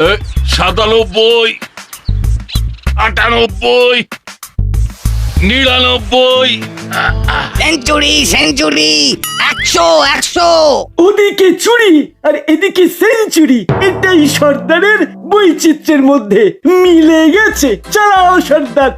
97, 98, 99। Century century, 100 100। ওদিকে চুরি আর এদিকে সেঞ্চুরি, এটাই সর্দারের বৈচিত্র্যের মধ্যে মিলে গেছে। চালাও সর্দার।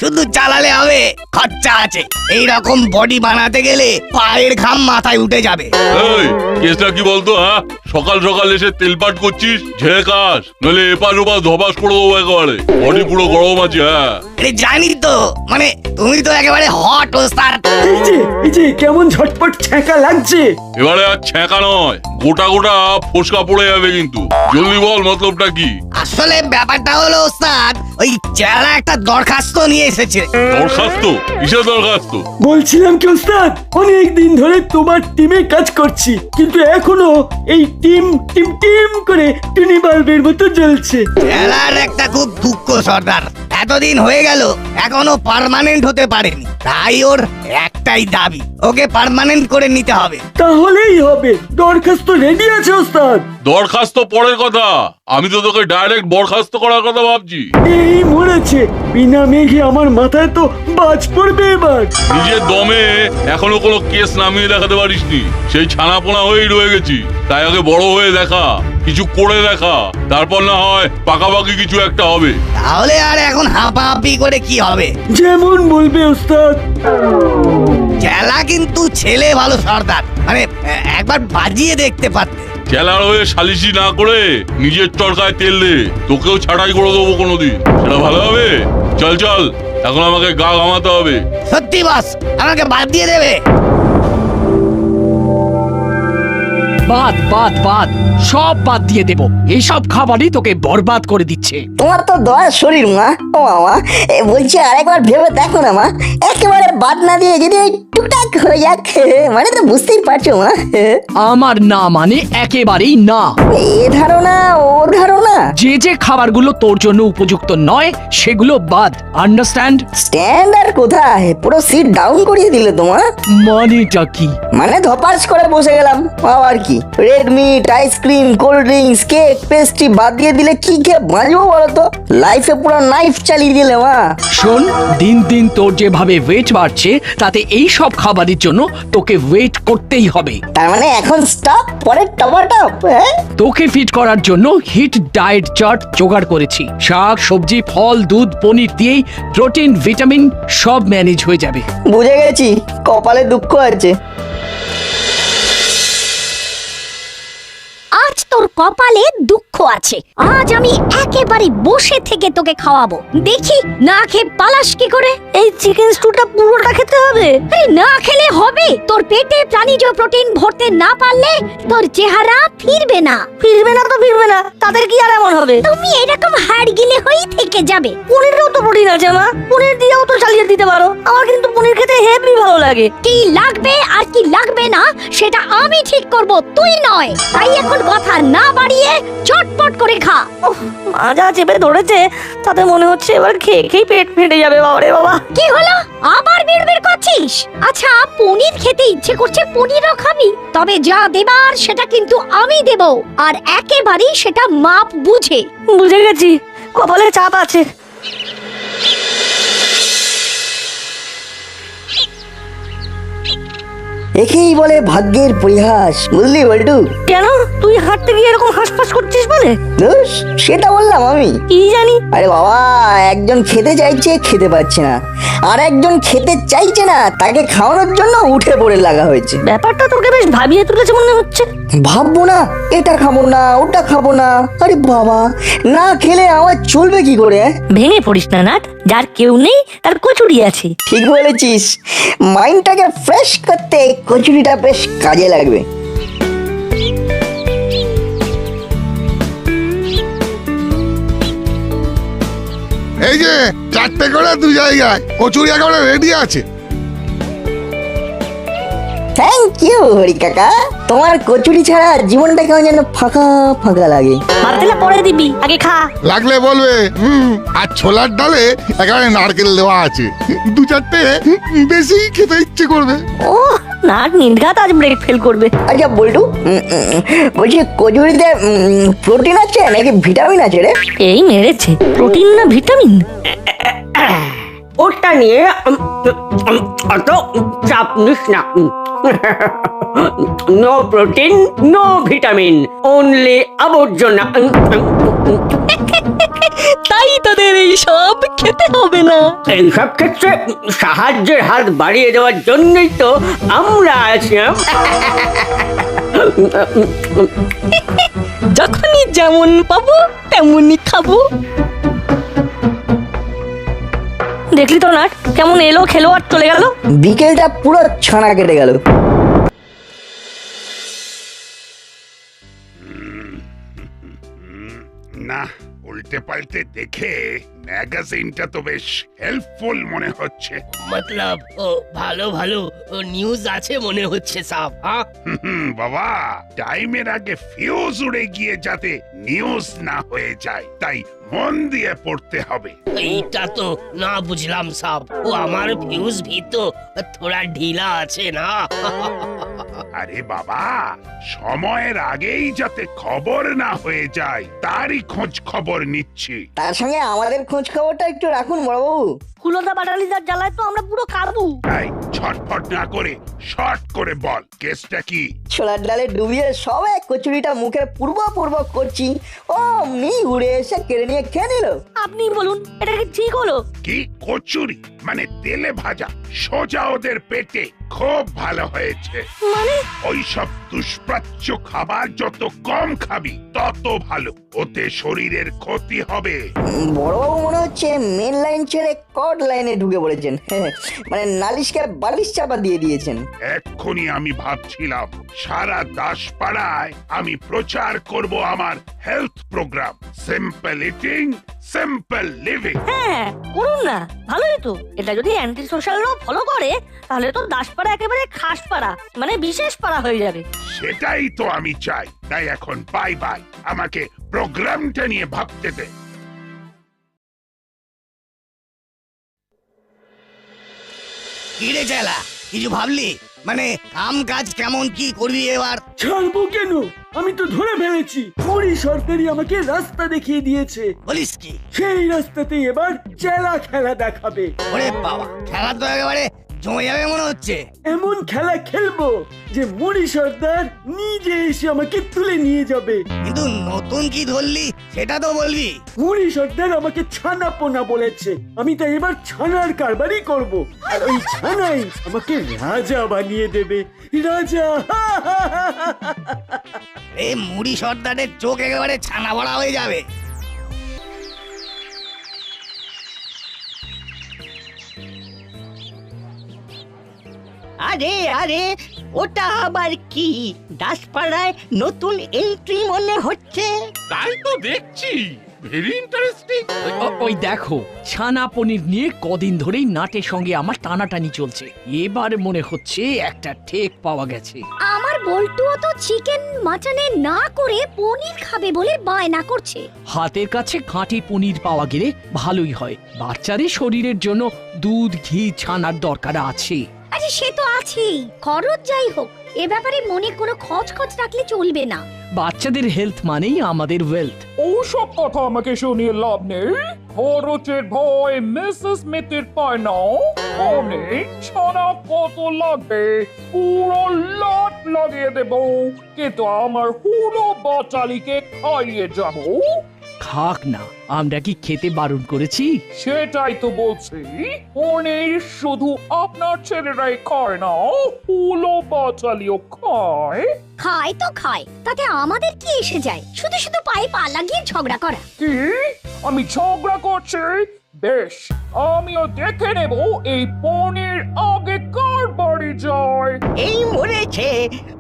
শুধু চালালে হবে, খরচা আছে। এই রকম বডি বানাতে গেলে পায়ের ঘাম মাথায় উঠে যাবে। এই কেসটা কি বলতো? হ্যাঁ, সকাল সকাল এসে তেলপাট করছিস, ঝেড়ে খাস, নইলে এপাশ ওপাশ ধবাস করে দেবো একেবারে। বডি পুরো গরম আছে। হ্যাঁ আরে জানি তো, মানে তুমি তো একেবারে হট ওস্তাদ। এই যে কেমন ঝটপট ছ্যাঁকা লাগছে। এবারে আর ছ্যাঁকা নয়, গোটা গোটা ফোসকা পড়ে যাবে কিন্তু। জলদি বল মতলবটা কি? আসলে ব্যাপারটা হলো ওস্তাদ, ওই চেলা একটা দরখাস্ত নিয়ে এসেছে। দরখাস্ত? কিসের দরখাস্ত? বলছিলাম কি ওস্তাদ, অনেক দিন ধরে তোমার টিমে কাজ করছি, কিন্তু এখনো এই টিম টিম টিম করে টুনি বাল্বের মতো জ্বলছে। চেলার একটা খুব দুঃখ সর্দার, এতদিন হয়ে গেল এখনো পার্মানেন্ট হতে পারেনি। তাই ওর একটাই দাবি, ওকে পার্মানেন্ট করে নিতে হবে। তাহলেই হবে। দরখাস্ত রেডি আছে ওস্তাদ। দরখাস্ত পরের কথা, আমি তো তোকে ডাইরেক্ট বরখাস্ত করার কথা ভাবছি। এই মরেছে, বিনা মেঘে আমার মাথায় তো বাজ পড়বে এবার। নিজের দমে এখনো কোনো কেস নামিয়ে দেখাতে পারিসনি, সেই ছানাপোনা হয়েই রয়ে গেছি। তাই আগে বড় হয়ে দেখা, কিছু করে দেখা, তারপর না হয় পাকাপাকি কিছু একটা হবে। তাহলে আর এখন হাঁপাহাঁপি করে কি হবে? যেমন বলবে ওস্তাদ। চেলা কিন্তু ছেলে ভালো সর্দার, মানে একবার বাজিয়ে দেখতে পারতে। চেলার হয়ে সালিশি না করে নিজের চরকায় তেল দে, তোকেও ছাড়াই করে দেবো কোনোদিন। সেটা ভালো হবে। চল চল, এখন আমাকে গা ঘামাতে হবে। সত্যি বস, আমাকে বাদ দিয়ে দেবে? বাদ বাদ বাদ, সব বাদ দিয়ে দেব। এইসব খাবারই তোকে বরবাদ করে দিচ্ছে। তোমার তো দয়ার শরীর মা। ও মামা, বলছি আরেকবার ভেবে দেখো না মা, একেবারে বাদ না দিয়ে যদি ওই টুকটাক হয়ে যাক, মানে তো বুঝতেই পারছো মা। আমার না মানে একেবারেই না। এ ধারণা ও ধারণা। যে যে খাবারগুলো তোর জন্য উপযুক্ত নয় সেগুলো বাদ, আন্ডারস্ট্যান্ড? স্ট্যান্ড আর কোথায়, পুরো সিট ডাউন করিয়ে দিলে তোমার। মানেটা কি? মানে ধপাস করে বসে গেলাম। আবার কি, red meat, ice cream, cold drinks, cake, pastry বাদ দিয়ে দিলে কি খেয়ে বাঁচবো বলো তো? লাইফে পুরো নাইফ চালিয়ে দিলে মা। শোন, দিন দিন তোর যেভাবে ওয়েট বাড়ছে তাতে এই সব খাবারের জন্য তোকে ওয়েট করতেই হবে। তার মানে এখন স্টপ, পরে টপাটপ। হ্যাঁ, তোকে ফিট করার জন্য হিট ডায়েট চার্ট জোগাড় করেছি। শাক সবজি ফল দুধ পনির দিয়েই প্রোটিন ভিটামিন সব ম্যানেজ হয়ে যাবে। বুঝে গেছি, কপালে দুঃখ আছে। আজ তোর কপালে দুঃখ আছে। আজ আমি একেবারে বসে থেকে তোকে খাওয়াবো। দেখি না খেয়ে পালাস কি করে। এই চিকেন স্টুটা পুরোটা খেতে হবে। আরে না খেলে হবে, তোর পেটে প্রাণীজ প্রোটিন ভরতে না পারলে তোর চেহারা ফিরবে না। ফিরবে না তো ফিরবে না, তাদের কি আর এমন হবে? তুমি এরকম হাড় গিলে হয়েই থেকে যাবে। পনিরেও তো প্রোটিন আছে মা, পনির দিয়েও তো চালিয়ে দিতে পারো। আমার কিন্তু পনির খেতে হেভি ভালো লাগে। কি লাগবে আর কি লাগবে না সেটা আমি ঠিক করব, তুই নয়। তাই এখন কথা না বাড়িয়ে চটপট করে খা। মাজা চেপে ধরেছে, তাতে মনে হচ্ছে এবার খেয়ে খেয়ে পেট ফেটে যাবে। বাবারে বাবা, কি হলো, আবার বিড়বিড় করছিস? আচ্ছা, পনির খেতে ইচ্ছে করছে, পনিরও খাবি? তবে যা দেবার সেটা কিন্তু আমি দেব, আর একেবারেই সেটা মাপ বুঝে। বুঝে গেছি, কপালে চাপ আছে। একেই বলে ভাগ্যের পরিহাস, বুঝলি বল্টু? কেন তুই হাঁটতে গিয়ে এরকম হাঁসফাঁস করছিস বলে? দোষ, সেটা বললাম আমি। কি জানি। আরে বাবা, একজন খেতে চাইছে খেতে পাচ্ছে না, আর একজন খেতে চাইছে না, তাকে খাওয়ানোর জন্য উঠে পড়ে লাগা হয়েছে। ব্যাপারটা তোকে বেশ ভাবিয়ে তুলেছে মনে হচ্ছে। ভাববো না, এটা খাবো না, ওটা খাবো না। আরে বাবা, না খেলে আমার চলবে কি করে? ভেঙে পড়িস না নাট, যার কেউ নেই তার কচুরি আছে। ঠিক বলেছিস, মাইন্ডটাকে ফ্রেশ করতে কচুরিটা বেশ কাজে লাগবে। এই যে 4টে করে 2 জায়গায় কচুরি একেবারে রেডি আছে। থ্যাংক ইউ হরি কাকা, তোমার কচুরি ছাড়া জীবনটা কেমন যেন ফাঁকা ফাঁকা লাগে। পারতেলে পরে দিবি, আগে খা। লাগলে বলবে। আর ছোলার ডালে একেবারে নারকেল দেওয়া আছে। 2-4টে বেশি খেতে ইচ্ছে করবে। ও নাট নির্ঘাত আজ ব্রেক ফেল করবে। আচ্ছা বল্টু, বলছি কচুরিতে প্রোটিন আছে নাকি ভিটামিন আছে রে? এই মেরেছে, প্রোটিন না ভিটামিন? ওটা নিয়ে অত চাপ নিস না। No protein, no vitamin, only আবর্জনা। তাই তোদের এই সব খেতে হবে না। এইসব ক্ষেত্রে সাহায্যের হাত বাড়িয়ে দেওয়ার জন্যই তো আমরা আছি। যখনই যেমন পাবো তেমনই খাবো। দেখলি তো নাট, কেমন এলো খেলো আর চলে গেল। বিকেলটা পুরো ছানা কেটে গেল। না, উল্টে পাল্টে দেখে ম্যাগাজিনটা তো বেশ হেল্পফুল মনে হচ্ছে। मतलब ভালো ভালো নিউজ আছে মনে হচ্ছে সাব। হ্যাঁ বাবা, টাইমের আগে ফিউজ উড়ে গিয়ে যাতে নিউজ না হয়ে যায়, তাই মন দিয়ে পড়তে হবে। এইটা তো না বুঝলাম সাব, ও আমার ফিউজ भी तो थोड़ा ढीला আছে না। আরে বাবা, সময়ের আগেই যাতে খবর না হয়ে যায় তারই খোঁজ খবর নিচ্ছি। তার সঙ্গে আমাদের খোঁজ খবরটা একটু রাখুন বড়বাবু। কুলতা বাটালিদার জ্বালায় তো আমরা পুরো কাবু। এই ছটফট না করে শর্ট করে বল, কেসটা কি? ছোলার ডালে ডুবিয়ে সবে কচুরিটা মুখে পূর্ব পূর্ব করছি, অমনি উড়ে এসে কেড়ে নিয়ে খেয়ে নিল। আপনি বলুন, এটা কি ঠিক হলো? কি কচুরি মানে তেলে ভাজা, সোজা ওদের পেটে। খুব ভালো হয়েছে। মানে ওই সব দুষ্প্রাচ্য খাবার যত কম খাবি তত ভালো, ওতে শরীরের ক্ষতি হবে। বড়বাবু মনে হচ্ছে মেন লাইন ছেড়ে কড লাইনে ঢুকে পড়েছেন। মানে নালিশকে বালিশ চাপা দিয়ে দিয়েছেন। এক্ষুনি আমি ভাবছিলাম সারা দাসপাড়ায় আমি প্রচার করব আমার health programme, simple eating simple living. হ্যাঁ করুন না, ভালোই তো। এটা যদি অ্যান্টি সোশ্যালরাও ফলো করে তাহলে তো দাসপাড়া একেবারে খাস পাড়া, মানে বিশেষ পাড়া হয়ে যাবে। সেটাই তো আমি চাই। তাই এখন বাই বাই, আমাকে প্রোগ্রামটা নিয়ে ভাবতে দে। কি রে চেলা, কিছু ভাবলি? মানে কাম কাজ কেমন কি করবি এবার? ছাড়বো কেন? আমি তো ধরে ফেলেছি। পুরি সরকারি আমাকে রাস্তা দেখিয়ে দিয়েছে। বলিস কি? সেই রাস্তাতেই এবার চেলা খেলা দেখাবে। ওরে বাবা, খেলা তো একেবারে জমে যাবে মনে হচ্ছে। এমন খেলা খেলবো যে মুড়ি সর্দার নিজে এসে আমাকে তুলে নিয়ে যাবে। কিন্তু নতুন কি ধরলি সেটা তো বলবি। মুড়ি সর্দার আমাকে ছানা পোনা বলেছে, আমি তাই এবার ছানার কারবারই করব। আর ওই ছানাই আমাকে রাজা বানিয়ে দেবে। রাজা! এই মুড়ি সর্দারের চোখ একেবারে ছানা ভরা হয়ে যাবে। আরে আরে, ওটা আবার কি? দাসপাড়ায় নতুন এন্ট্রি মনে হচ্ছে। তাই তো দেখছি, ভেরি ইন্টারেস্টিং। ওই দেখো, ছানা পনির নিয়ে কদিন ধরেই নাটের সঙ্গে আমার টানাটানি চলছে। এবার মনে হচ্ছে একটা ঠেক পাওয়া গেছে। আমার বল্টুও তো চিকেন মাটনে না করে পনির খাবে বলে বায়না করছে। হাতের কাছে খাঁটি পনির পাওয়া গেলে ভালোই হয়। বাচ্চাদের শরীরের জন্য দুধ, ঘি, ছানার দরকার আছে। আরে সে তো আছেই, খরচ যাই হোক, এ ব্যাপারে মনে কোনো খচ রাখলে চলবে না। বাচ্চাদের হেলথ মানেই আমাদের ওয়েলথ। ওসব কথা আমাকে শুনিয়ে লাভ নেই। খরচের ভয় মিসেস মিতির পায় না। অনেক ছানা কত লাগবে পুরো লট লাগিয়ে দেব, কিন্তু আমার পুরো বাচালিকে খাইয়ে যাব। খাক না, আমরা কি খেতে বারণ করেছি? সেটাই তো বলছি, পনির শুধু আপনার ছেলেরাই খায় না, পুরো বাচালিও খায়। খায় তো খায়, তাতে আমাদের কি এসে যায়? শুধু শুধু পায়ে পা লাগিয়ে ঝগড়া করা। কি আমি ঝগড়া করছি? বেশ, আমিও দেখে নেব এই পনির আগে কার বাড়ি যায়। এই মরেছে,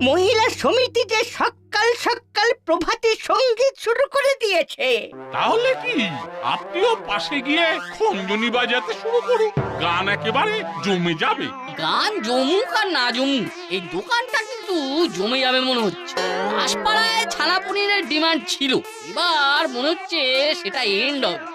মহিলা সমিতিতে সকাল সকাল প্রভাতে সঙ্গীত শুরু করে দিয়েছে। তাহলে কি আপনিও পাশে গিয়ে খঞ্জনি বাজাতে শুরু করুন, গান একেবারে জমে যাবে। গান জমুক আর না জমুক, এই দোকানটা কিন্তু জমে যাবে মনে হচ্ছে। দাসপাড়ায় ছানা পনিরের ডিমান্ড ছিল, এবার মনে হচ্ছে সেটা এন্ড হবে।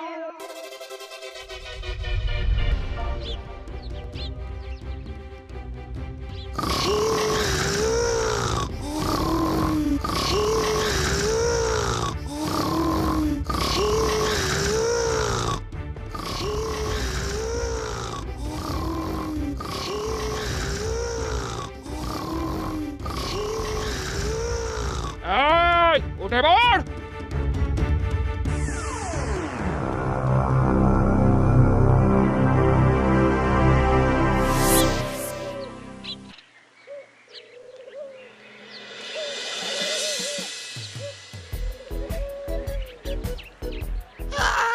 ওঠ এবার।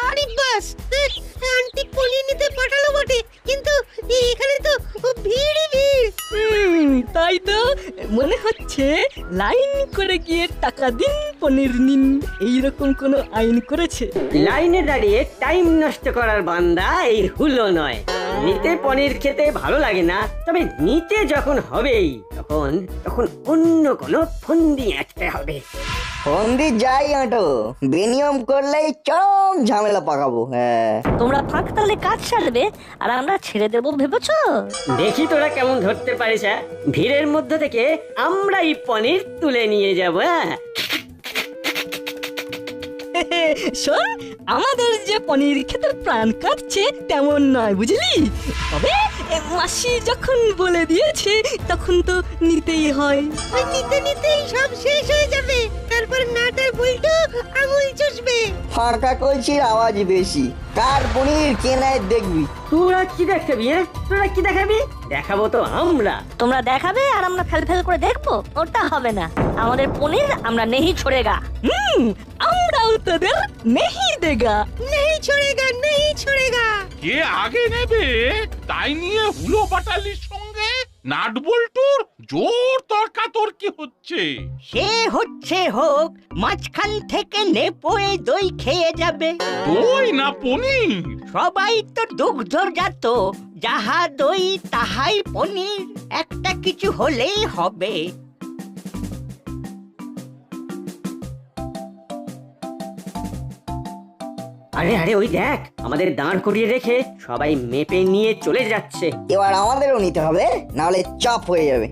আরে বাস, আন্টি পনির নিতে পাঠালো বটে, কিন্তু এখানে তো ভিড়ই ভিড়। তাই তো মনে হচ্ছে লাইন করে গিয়ে টাকা দিন পনির নিন এইরকম কোনো আইন করেছে। লাইনে দাঁড়িয়ে টাইম নষ্ট করার বান্দা এই হুলো নয়। নিতে পনির খেতে ভালো লাগে না, তবে নিতে যখন হবেই তখন তখন অন্য কোনো ফন্দি আঁটতে হবে। ফন্দি যাই আঁটো, বেনিয়ম করলেই চরম ঝামেলা পাকাবো। হ্যাঁ, তোমরা ফাঁক তালে কাজ সারবে আর আমরা ছেড়ে দেবো ভেবেছো? দেখি তোরা কেমন ধরতে পারিস। ভিড়ের মধ্যে থেকে আমরাই পনির তুলে নিয়ে যাবো। শোন, আমাদের যে পনির খেতে প্রাণ কাটছে তেমন নয়, বুঝলি? তবে মাসি যখন বলে দিয়েছে তখন তো নিতেই হয়। ওই নিতে নিতেই সব শেষ হয়ে যাবে, তারপর নাটার বল্টু আঙুল চুষবে। ফাঁকা কলসির আওয়াজ বেশি, কার পনির কেনায় দেখবি। তোরা কি দেখাবি? তোরা কি দেখাবি? দেখাবো তো আমরা। তোমরা দেখাবে আর আমরা ফেল ফেল করে দেখবো? ওটা হবে না। আমাদের পনির আমরা নেহি ছোড়েগা। আমরাও তোদের নেহি দেগা। নেই ছোড়েগা, নেই ছোড়েগা। কে আগে নেবে তাই নিয়ে হুলো বাটালির সঙ্গে নাটবল্টুর জোর তর্কাতর্কি হচ্ছে। সে হচ্ছে হোক, মাঝখান থেকে নেপোয়ে দই খেয়ে যাবে। দই না পনির? সবাই তো দুগ্ধজাত, যাহা দই তাহাই পনির, একটা কিছু হলেই হবে। আরে আরে ওই দেখ, আমাদের দাঁড় করিয়ে রেখে সবাই মেপে নিয়ে চলে যাচ্ছে। এবার আমাদেরও নিতে হবে, নাহলে চাপ হয়ে যাবে।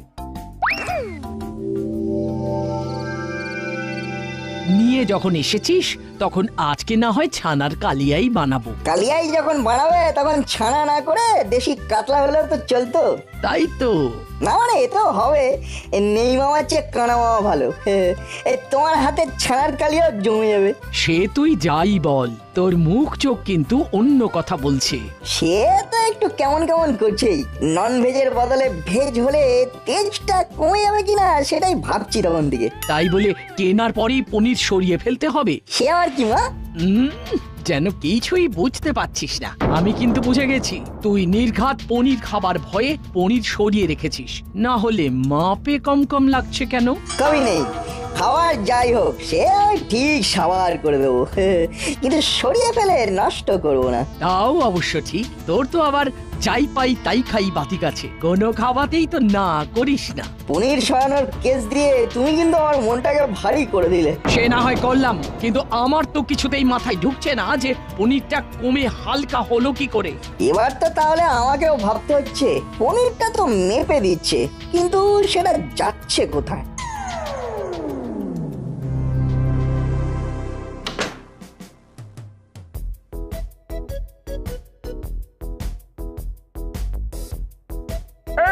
নিয়ে যখন এসেছিস তখন আজকে না হয় ছানার কালিয়াই বানাবো। কালিয়াই যখন বানাবে তখন ছানা না করে দেশি কাতলা হলেও তো চলতো। তাই তো। না মানে এ তো হবে, নেই মামা চেয়ে কানা মামা ভালো। তোমার হাতে ছানার কালিয়াও জমে যাবে। সে তুই যাই বল, তোর মুখ চোখ কিন্তু অন্য কথা বলছে। সে তো একটু কেমন কেমন করছেই। নন ভেজের বদলে ভেজ হলে তেজটা কমে যাবে কিনা সেটাই ভাবছি তখন দিকে। তাই বলে কেনার পরেই পনির সরিয়ে ফেলতে হবে? সে আর কি মা, যেন কিছুই বুঝতে পারছিস না। আমি কিন্তু বুঝে গেছি, তুই নির্ঘাত পনির খাবার ভয়ে পনির সরিয়ে রেখেছিস। না হলে মাপে কম কম লাগছে কেন? কবি নেই, খাবার যাই হোক সে আমি ঠিক সাবার করে দেবো, কিন্তু সরিয়ে ফেলে নষ্ট করবো না। তাও অবশ্য ঠিক, তোর তো আবার যাই পাই তাই খাই বাতিক আছে, কোনো খাওয়াতেই তো না করিস না। পনির সরানোর কেস দিয়ে তুমি কিন্তু আমার মনটাকে ভারী করে দিলে। সে না হয় করলাম, কিন্তু আমার তো কিছুতেই মাথায় ঢুকছে না যে পনিরটা কমে হালকা হলো কি করে। এবার তো তাহলে আমাকেও ভাবতে হচ্ছে, পনিরটা তো মেপে দিচ্ছে কিন্তু সেটা যাচ্ছে কোথায়।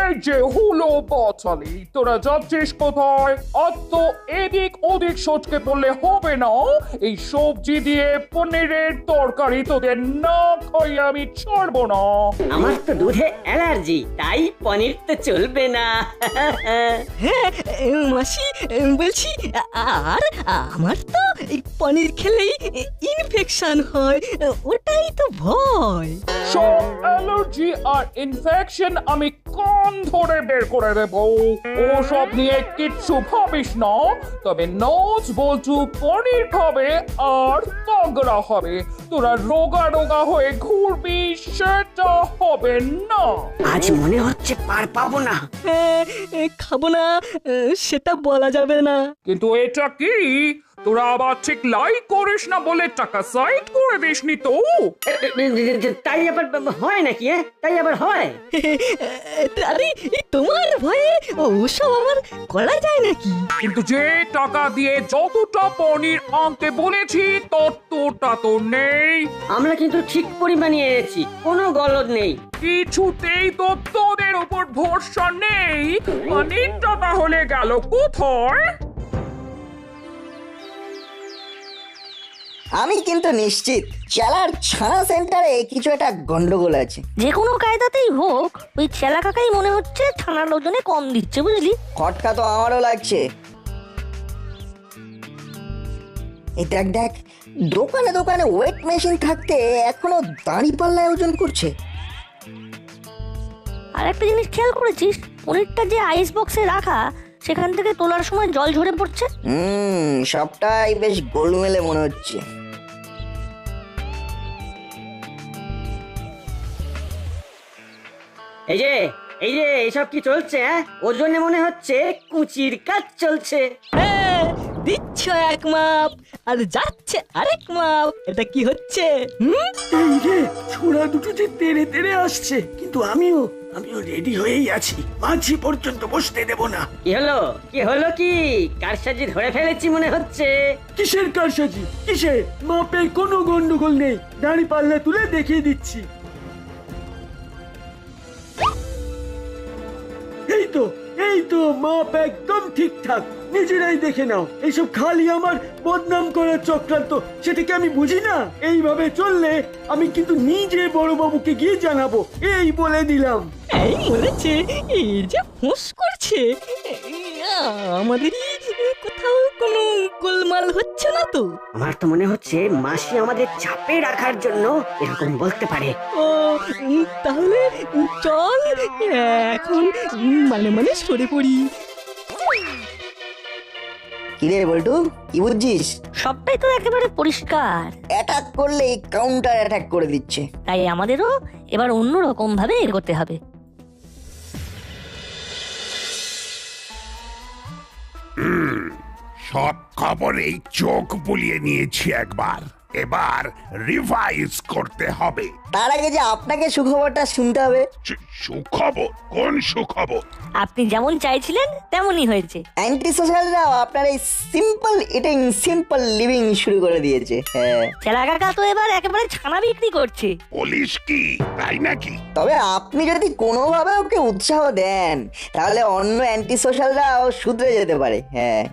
এই যে হুলো বাচালি, তোরা যাচ্ছিস কোথায়? আর তো এদিক ওদিক সচকে পড়লে হবে না। এই সবজি দিয়ে পনিরের তরকারি তোদের না খাই আমি ছাড়বো না। আমার তো দুধে অ্যালার্জি, তাই পনির তো চলবে না। হ্যাঁ মাসি, বলছি আর আমার তো এই পনির খেলেই ইনফেকশন হয়, ওটাই তো ভয়। সব অ্যালার্জি আর ইনফেকশন আমি কান ধরে বের করে দেবো। ও সব নিয়ে কিচ্ছু ভাবিস না। তবে নজ বলছু পনির খাবে আর তাগড়া হবে। তোরা রোগা রোগা হয়ে ঘুরবি, সেটা হবে না। আজ মনে হচ্ছে পার পাবো না। খাবো না সেটা বলা যাবে না। কিন্তু এটা কি, তোরা আবার ঠিক লাইক করিস না বলে টাকা সাইড করে দিসনি তো? তাই আবার হয় নাকি? তাই আবার হয়? আরে তোমার ভয়ে ওসব আমার করা যায় নাকি? কিন্তু যে টাকা দিয়ে যতটা পনির আনতে বলেছি ততটা তো নেই। আমরা কিন্তু ঠিক পরিমাণে এনেছি, কোনো গলদ নেই। কিছুতেই তো তোদের উপর ভরসা নেই। পনিরটা তাহলে গেল কোথায়? আমি কিন্তু নিশ্চিত চেলার ছানা সেন্টারে কিছু একটা গন্ডগোল আছে। যে কোনো কায়দাতেই হোক ওই ছেলা কাকাই মনে হচ্ছে ছানার ওজনে কম দিচ্ছে, বুঝলি? খটকা তো আমারও লাগছে। এই দেখ দেখ, দোকানে দোকানে ওয়েট মেশিন থাকতে এখনো দাঁড়ি পাল্লায় ওজন করছে। আর একটা জিনিস খেয়াল করেছিস, পনিরটা যে আইস বক্সে রাখা সেখান থেকে তোলার সময় জল ঝরে পড়ছে। সবটাই বেশ গোলমেলে মনে হচ্ছে। এই যে এইসব কি চলছে? ওজনে মনে হচ্ছে কুচির কাজ চলছে। হ্যাঁ, দিচ্ছ এক মাপ আর যাচ্ছে আরেক মাপ, এটা কি হচ্ছে? এই রে, ছোড়া দুটো যে তেড়ে তেড়ে আসছে, কিন্তু আমিও রেডি হয়েই আছি। মাঝি পর্যন্ত বসতে দেব না। কি হলো কি কারসাজি ধরে ফেলেছি মনে হচ্ছে। কিসের কারসাজি? কিসের? মাপে কোনো গন্ডগোল নেই, দাঁড়ি পাল্লা তুলে দেখিয়ে দিচ্ছি। এই তো মাপ একদম ঠিকঠাক, নিজেরাই দেখে নাও। এইসব খালি আমার বদনাম করার চক্রান্ত, সেটাকে আমি বুঝি না? এইভাবে চললে আমি কিন্তু নিজে বড়বাবুকে গিয়ে জানাবো, এই বলে দিলাম। এই মরেছে, এই যে ফুঁস করছে, আমাদেরই কোথাও কোনো গোলমাল হচ্ছে না তো? আমার তো মনে হচ্ছে মাসি আমাদের চাপে রাখার জন্য এরকম বলতে পারে। ও তাহলে চল এখন মানে সরে পড়ি। কিরে বল্টু, কি বুঝছিস? সবটাই তো একেবারে পরিষ্কার। অ্যাটাক করলে কাউন্টার অ্যাটাক করে দিচ্ছে। তাই আমাদেরও এবার অন্য রকম ভাবে এগোতে হবে। সব খবরেই চোখ বুলিয়ে নিয়েছি একবার, এবার রিভাইজ করতে হবে। তার আগে যে আপনাকে সুখবরটা শুনতে হবে। সুখবর? কোন সুখবর? আপনি যেমন চাইছিলেন তেমনই হয়েছে। অ্যান্টি সোশ্যালরাও আপনার এই সিম্পল ইটিং সিম্পল লিভিং শুরু করে দিয়েছে। হ্যাঁ, চেলা কাকা তো এবার একেবারে ছানা বিক্রি করছে। বলিস কি, তাই নাকি? তবে আপনি যদি কোনোভাবে ওকে উৎসাহ দেন তাহলে অন্য অ্যান্টি সোশ্যালরাও শুধরে যেতে পারে। হ্যাঁ,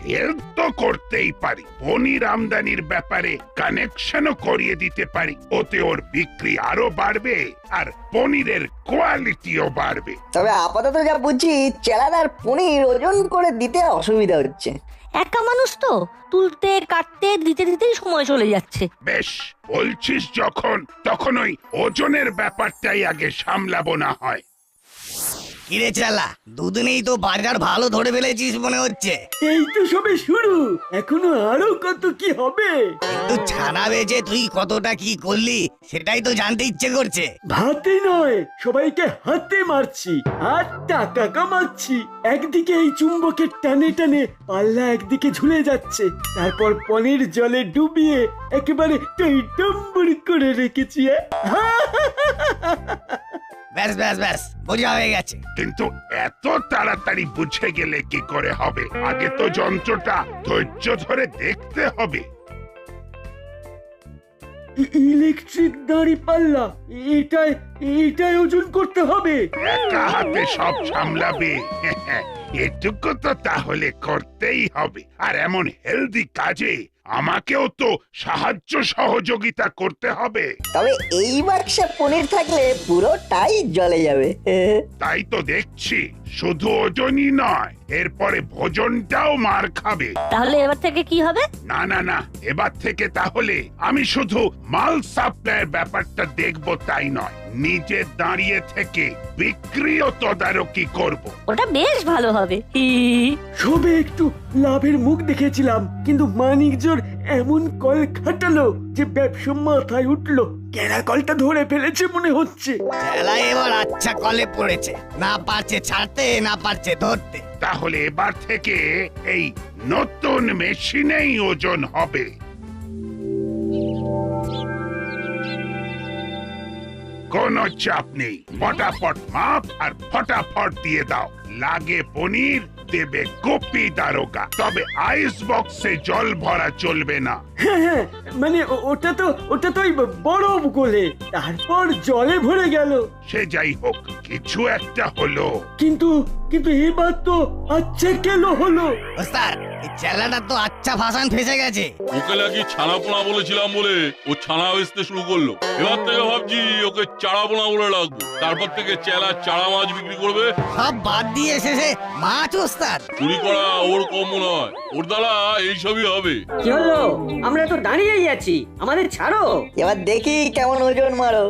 হেল্প তো করতেই পারি, পনির আমদানির ব্যাপারে কানেকশনও করিয়ে দিতে পারি। ওতে ওর বিক্রি আরো বাড়বে আর পনিরের কোয়ালিটিও বাড়বে। তবে আপাতত যা বুঝছি চেলাদার পনির ওজন করে দিতে অসুবিধা হচ্ছে। একা মানুষ তো, তুলতে কাটতে দিতে দিতেই সময় চলে যাচ্ছে। বেশ, বলছিস যখন, তখন ওই ওজনের ব্যাপারটাই আগে সামলাবো না হয়। কিরে চালা, দুদিনেই তো বাজার ভালো ধরে ফেলেছিস মনে হচ্ছে। এই তো সবে শুরু, এখনো আরো কত কি হবে। কিন্তু ছানা বেচে তুই কতটা কি করলি সেটাই তো জানতে ইচ্ছে করছে। ভাতে নয়, সবাইকে হাতে মারছি আর টাকা কামাচ্ছি। একদিকে এই চুম্বকের টানে টানে পাল্লা একদিকে ঝুলে যাচ্ছে, তারপর পনির জলে ডুবিয়ে একেবারে টইটম্বুর করে রেখেছি। ব্যাস ব্যাস ব্যাস, বোঝা হয়ে গেছে। কিন্তু এত তাড়াতাড়ি বুঝে গেলে কি করে হবে? আগে তো যন্ত্রটা ধৈর্য ধরে দেখতে হবে। ইলেকট্রিক দাঁড়ি পাল্লা, এটাই ওজন করতে হবে। একা হাতে সব সামলাবে? এটুকু তো তাহলে করতেই হবে। আর এমন হেলদি কাজে আমাকেও তো সাহায্য সহযোগিতা করতে হবে। তবে এই বাক্সে পনির থাকলে পুরোটাই জ্বলে যাবে। তাই তো দেখছি, শুধু ওজনই নয়, এরপরে ভোজনটাও মার খাবে। তাহলে এবার থেকে কি হবে? না না না, এবার থেকে তাহলে আমি শুধু মাল সাপ্লাইয়ের ব্যাপারটা দেখবো তাই নয়, নিজে দাঁড়িয়ে থেকে বিক্রিও তদারকি করব। ওটা বেশ ভালো হবে। সবে একটু লাভের মুখ দেখেছিলাম, কিন্তু মানিকজোর এমন কল খাটালো যে ব্যবসা মাথায় উঠলো। কেনা কলটা ধরে ফেলেছে মনে হচ্ছে। চেলা এবার আচ্ছা কলে পড়েছে, না পারছে ছাড়তে, না পারছে ধরতে। তাহলে এবার থেকে এই নতুন মেশিনেই ওজন হবে। কোনো চাপ নেই, ফটাফট মাপ আর ফটাফট দিয়ে দাও। লাগে পনির, দেবে কপি দারোগা। তবে আইস বক্সে জল ভরা চলবে না। হ্যাঁ, মানে ওটা তো ওই বরফ গলে তারপর জলে ভরে গেল। সে যাই হোক, কিছু একটা হলো। কিন্তু কিন্তু এবার তো আচ্ছা কেন হলো? ওস্তাদ এই চেলাটা তো আচ্ছা ভাষণ ফেসে গেছে। ওকে নাকি ছানাপোনা বলেছিলাম বলে ও ছানা বেচতে শুরু করলো। এবার থেকে ভাবছি ওকে চারাপোনা বলে রাখবো। তারপর থেকে চেলা চারা মাছ বিক্রি করবে। সব বাদ দিয়ে এসেছে মাছ ওস্তাদ। চুরি করা ওর কম নয়, ওর দ্বারা এইসবই হবে। কি হলো? আমরা তো দাঁড়িয়েই আছি, আমাদের ছাড়ো। এবার দেখি কেমন ওজন মারো